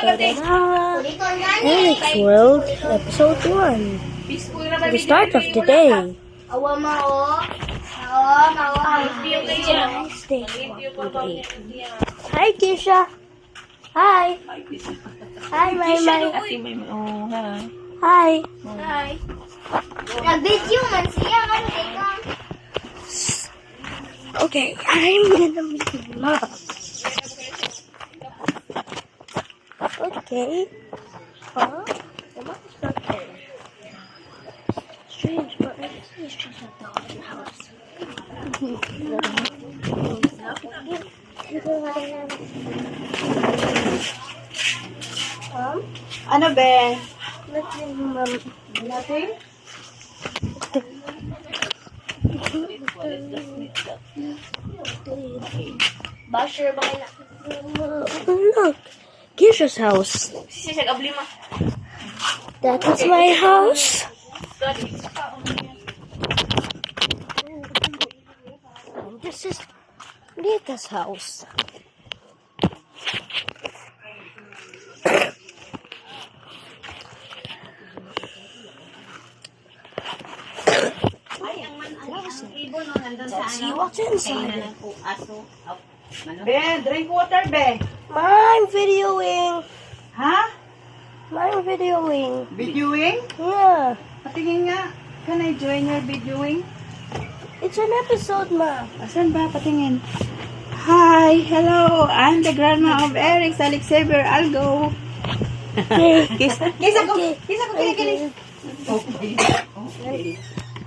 Alex World, Episode 1. The start of the day. Hi, Kisha. Hi. Hi, Maymay. Hi. Nag-video man siya. Okay, I'm gonna make you mom. Okay. Huh? The mom is not there. Strange, but it's just a dog in the house. Ano be? Nothing, mom. Nothing? Basher ba kayo na? Look, Kisha's house. That is my house. And this is Nita's house. Let's see what's inside. Be, drink water be. I'm videoing. Ha? I'm videoing. Videoing? Yeah. Patingin nga. Can I join your videoing? It's an episode, ma. Asan ba? Patingin. Hi, hello. I'm the grandma of Eric Xavier Algo. Kisa ko. Kisa ko kinikilig. Okay.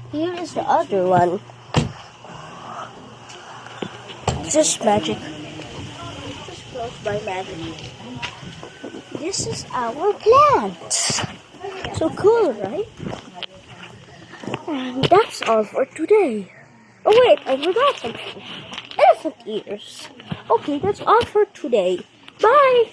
Here is the other one. This is magic. Just close by magic. This is our plants. So cool, right? And that's all for today. Oh wait, I forgot something. Elephant ears. Okay, that's all for today. Bye!